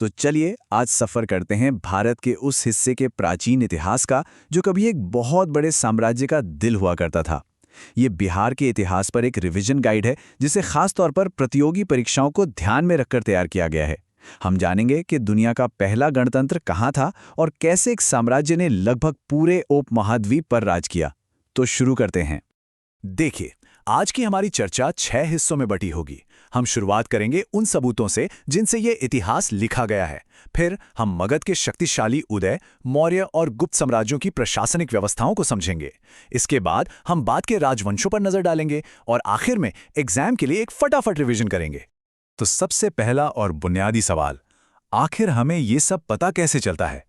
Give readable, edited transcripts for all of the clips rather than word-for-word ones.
तो चलिए आज सफर करते हैं भारत के उस हिस्से के प्राचीन इतिहास का जो कभी एक बहुत बड़े साम्राज्य का दिल हुआ करता था। ये बिहार के इतिहास पर एक रिवीजन गाइड है जिसे खास तौर पर प्रतियोगी परीक्षाओं को ध्यान में रखकर तैयार किया गया है। हम जानेंगे कि दुनिया का पहला गणतंत्र कहाँ था और कैसे एक साम्राज्य ने लगभग पूरे उपमहाद्वीप पर राज किया। तो शुरू करते हैं। देखिए, आज की हमारी चर्चा 6 हिस्सों में बटी होगी। हम शुरुआत करेंगे उन सबूतों से जिनसे ये इतिहास लिखा गया है। फिर हम मगध के शक्तिशाली उदय, मौर्य और गुप्त साम्राज्यों की प्रशासनिक व्यवस्थाओं को समझेंगे। इसके बाद हम बाद के राजवंशों पर नजर डालेंगे और आखिर में एग्जाम के लिए एक फटाफट रिवीजन करेंगे। तो सबसे पहला और बुनियादी सवाल, आखिर हमें ये सब पता कैसे चलता है?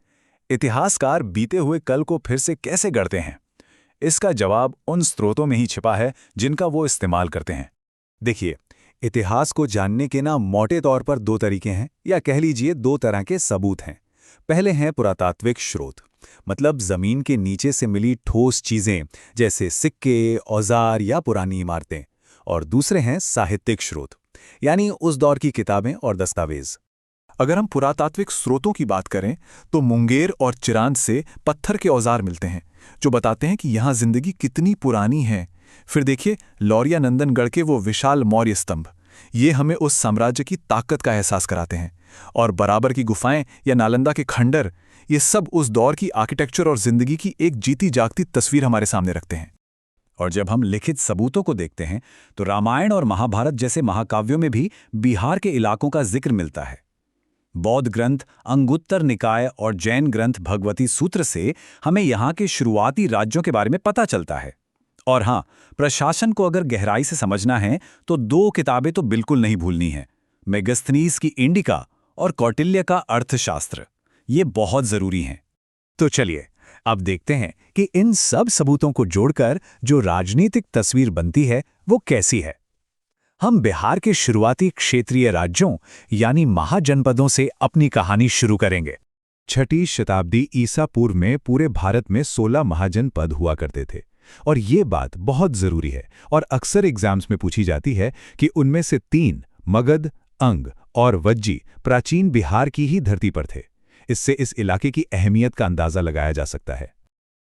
इतिहासकार बीते हुए कल को फिर से कैसे गढ़ते हैं? इसका जवाब उन स्रोतों में ही छिपा है जिनका वो इस्तेमाल करते हैं। देखिए, इतिहास को जानने के ना मोटे तौर पर 2 तरीके हैं, या कह लीजिए 2 तरह के सबूत हैं। पहले हैं पुरातात्विक स्रोत, मतलब जमीन के नीचे से मिली ठोस चीजें जैसे सिक्के, औजार या पुरानी इमारतें। और दूसरे हैं साहित्यिक स्रोत, यानी उस दौर की किताबें और दस्तावेज। अगर हम पुरातात्विक स्रोतों की बात करें तो मुंगेर और चिरांद से पत्थर के औजार मिलते हैं जो बताते हैं कि यहाँ जिंदगी कितनी पुरानी है। फिर देखिए, लौरिया नंदनगढ़ के वो विशाल मौर्य स्तंभ, ये हमें उस साम्राज्य की ताकत का एहसास कराते हैं। और बराबर की गुफाएं या नालंदा के खंडर, ये सब उस दौर की आर्किटेक्चर और जिंदगी की एक जीती जागती तस्वीर हमारे सामने रखते हैं। और जब हम लिखित सबूतों को देखते हैं तो रामायण और महाभारत जैसे महाकाव्यों में भी बिहार के इलाकों का जिक्र मिलता है। बौद्ध ग्रंथ अंगुत्तर निकाय और जैन ग्रंथ भगवती सूत्र से हमें यहाँ के शुरुआती राज्यों के बारे में पता चलता है। और हाँ, प्रशासन को अगर गहराई से समझना है तो 2 किताबें तो बिल्कुल नहीं भूलनी है, मेगस्थनीज की इंडिका और कौटिल्य का अर्थशास्त्र। ये बहुत जरूरी हैं। तो चलिए अब देखते हैं कि इन सब सबूतों को जोड़कर जो राजनीतिक तस्वीर बनती है वो कैसी है। हम बिहार के शुरुआती क्षेत्रीय राज्यों यानी महाजनपदों से अपनी कहानी शुरू करेंगे। 6वीं शताब्दी ईसा पूर्व में पूरे भारत में 16 महाजनपद हुआ करते थे। और ये बात बहुत जरूरी है और अक्सर एग्जाम्स में पूछी जाती है कि उनमें से 3 मगध, अंग और वज्जी प्राचीन बिहार की ही धरती पर थे। इससे इस इलाके की अहमियत का अंदाजा लगाया जा सकता है।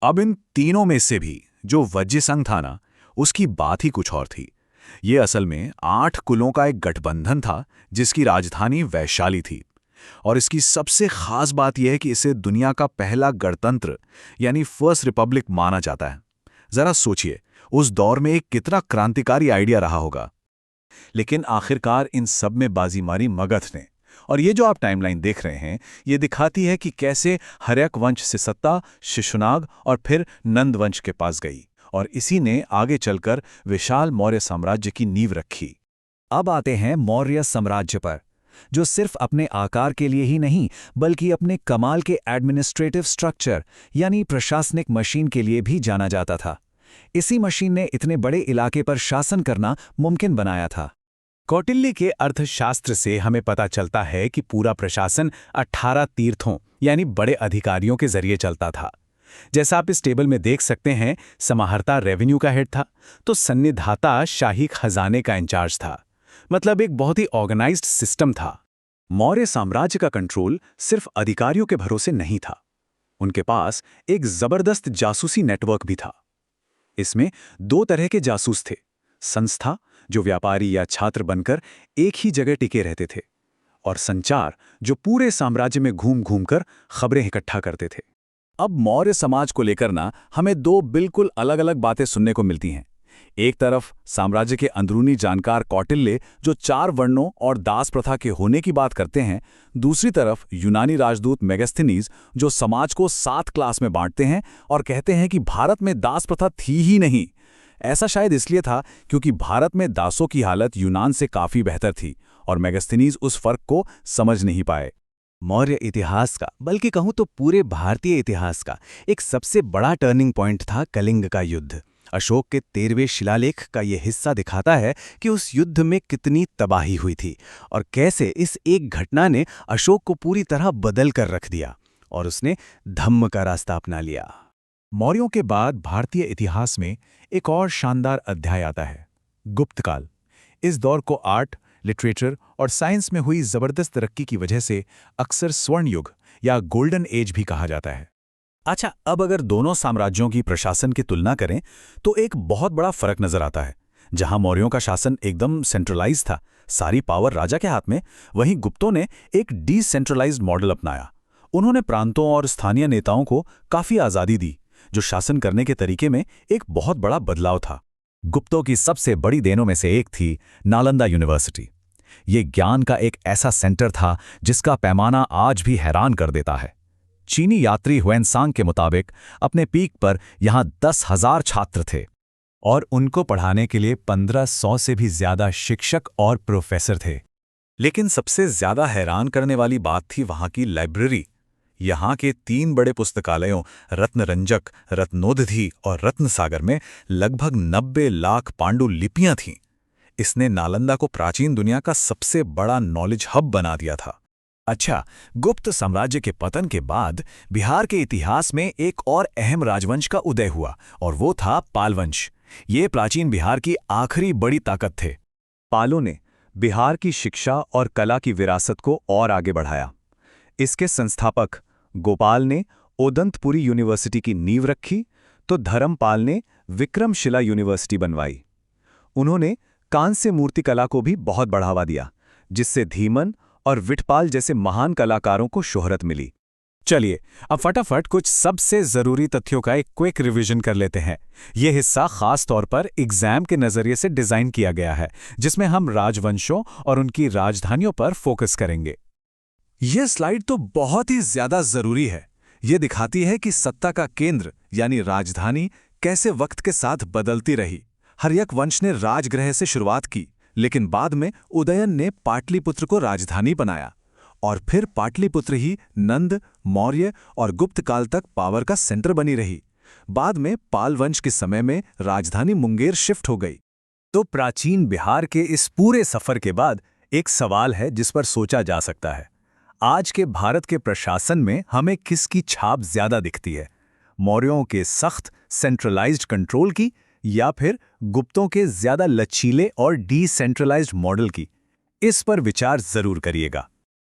अब इन तीनों में से भी जो वज्जी संघ था ना, उसकी बात ही कुछ और थी। ये असल में 8 कुलों का एक गठबंधन था जिसकी राजधानी वैशाली थी। और इसकी सबसे खास बात यह है कि इसे दुनिया का पहला गणतंत्र यानी फर्स्ट रिपब्लिक माना जाता है। जरा सोचिए, उस दौर में एक कितना क्रांतिकारी आइडिया रहा होगा। लेकिन आखिरकार इन सब में बाजी मारी मगध ने। और ये जो आप टाइमलाइन देख रहे हैं, ये दिखाती है कि कैसे हर्यक वंश से सत्ता शिशुनाग और फिर नंद वंश के पास गई और इसी ने आगे चलकर विशाल मौर्य साम्राज्य की नींव रखी। अब आते हैं मौर्य साम्राज्य पर, जो सिर्फ अपने आकार के लिए ही नहीं बल्कि अपने कमाल के एडमिनिस्ट्रेटिव स्ट्रक्चर यानी प्रशासनिक मशीन के लिए भी जाना जाता था। इसी मशीन ने इतने बड़े इलाके पर शासन करना मुमकिन बनाया था। कौटिल्य के अर्थशास्त्र से हमें पता चलता है कि पूरा प्रशासन 18 तीर्थों यानी बड़े अधिकारियों के जरिए चलता था। जैसा आप इस टेबल में देख सकते हैं, समाहर्ता रेवेन्यू का हेड था, तो सन्निधाता शाही खजाने का इंचार्ज था। मतलब एक बहुत ही ऑर्गेनाइज्ड सिस्टम था। मौर्य साम्राज्य का कंट्रोल सिर्फ अधिकारियों के भरोसे नहीं था, उनके पास एक जबरदस्त जासूसी नेटवर्क भी था। इसमें 2 तरह के जासूस थे, संस्था जो व्यापारी या छात्र बनकर एक ही जगह टिके रहते थे, और संचार जो पूरे साम्राज्य में घूम घूम कर खबरें इकट्ठा करते थे। अब मौर्य समाज को लेकर ना हमें 2 बिल्कुल अलग अलग बातें सुनने को मिलती हैं। एक तरफ साम्राज्य के अंदरूनी जानकार कौटिल्य जो 4 वर्णों और दास प्रथा के होने की बात करते हैं, दूसरी तरफ यूनानी राजदूत मेगस्थनीज जो समाज को 7 क्लास में बांटते हैं और कहते हैं कि भारत में दास प्रथा थी ही नहीं। ऐसा शायद इसलिए था क्योंकि भारत में दासों की हालत यूनान से काफी बेहतर थी और मेगस्थनीज उस फर्क को समझ नहीं पाए। मौर्य इतिहास का, बल्कि कहूं तो पूरे भारतीय इतिहास का एक सबसे बड़ा टर्निंग पॉइंट था कलिंग का युद्ध। अशोक के 13वें शिलालेख का यह हिस्सा दिखाता है कि उस युद्ध में कितनी तबाही हुई थी और कैसे इस एक घटना ने अशोक को पूरी तरह बदल कर रख दिया और उसने धम्म का रास्ता अपना लिया। मौर्यों के बाद भारतीय इतिहास में एक और शानदार अध्याय आता है, गुप्त काल। इस दौर को आर्ट, लिटरेचर और साइंस में हुई जबरदस्त तरक्की की वजह से अक्सर स्वर्ण युग या गोल्डन एज भी कहा जाता है। अच्छा, अब अगर दोनों साम्राज्यों की प्रशासन की तुलना करें तो एक बहुत बड़ा फर्क नजर आता है। जहां मौर्यों का शासन एकदम सेंट्रलाइज था, सारी पावर राजा के हाथ में, वहीं गुप्तों ने एक डिसेंट्रलाइज्ड मॉडल अपनाया। उन्होंने प्रांतों और स्थानीय नेताओं को काफी आजादी दी, जो शासन करने के तरीके में एक बहुत बड़ा बदलाव था। गुप्तों की सबसे बड़ी देनों में से एक थी नालंदा यूनिवर्सिटी। ये ज्ञान का एक ऐसा सेंटर था जिसका पैमाना आज भी हैरान कर देता है। चीनी यात्री हुएनसांग के मुताबिक अपने पीक पर यहां 10,000 छात्र थे और उनको पढ़ाने के लिए 1500 से भी ज्यादा शिक्षक और प्रोफेसर थे। लेकिन सबसे ज्यादा हैरान करने वाली बात थी वहां की लाइब्रेरी। यहाँ के 3 बड़े पुस्तकालयों रत्नरंजक, रत्नोदधि और रत्नसागर में लगभग 90 लाख पांडुलिपियां थीं। इसने नालंदा को प्राचीन दुनिया का सबसे बड़ा नॉलेज हब बना दिया था। अच्छा, गुप्त साम्राज्य के पतन के बाद बिहार के इतिहास में एक और अहम राजवंश का उदय हुआ और वो था पाल वंश। ये प्राचीन बिहार की आखिरी बड़ी ताकत थे। पालों ने बिहार की शिक्षा और कला की विरासत को और आगे बढ़ाया। इसके संस्थापक गोपाल ने ओदंतपुरी यूनिवर्सिटी की नींव रखी, तो धर्मपाल ने विक्रमशिला यूनिवर्सिटी बनवाई। उन्होंने कांस्य मूर्ति कला को भी बहुत बढ़ावा दिया, जिससे धीमन और विठपाल जैसे महान कलाकारों को शोहरत मिली। चलिए, अब फटाफट कुछ सबसे जरूरी तथ्यों का एक क्विक रिवीजन कर लेते हैं। यह हिस्सा खास तौर पर एग्जाम के नजरिए से डिजाइन किया गया है, जिसमें हम राजवंशों और उनकी राजधानियों पर फोकस करेंगे। यह स्लाइड तो बहुत ही ज्यादा जरूरी है। यह दिखाती है कि सत्ता का केंद्र यानी राजधानी कैसे वक्त के साथ बदलती रही। हर्यक वंश ने राजगृह से शुरुआत की, लेकिन बाद में उदयन ने पाटलिपुत्र को राजधानी बनाया और फिर पाटलिपुत्र ही नंद, मौर्य और गुप्त काल तक पावर का सेंटर बनी रही। बाद में पाल वंश के समय में राजधानी मुंगेर शिफ्ट हो गई। तो प्राचीन बिहार के इस पूरे सफर के बाद एक सवाल है जिस पर सोचा जा सकता है। आज के भारत के प्रशासन में हमें किसकी छाप ज्यादा दिखती है? मौर्यों के सख्त सेंट्रलाइज्ड कंट्रोल की या फिर गुप्तों के ज्यादा लचीले और डिसेंट्रलाइज्ड मॉडल की? इस पर विचार जरूर करिएगा।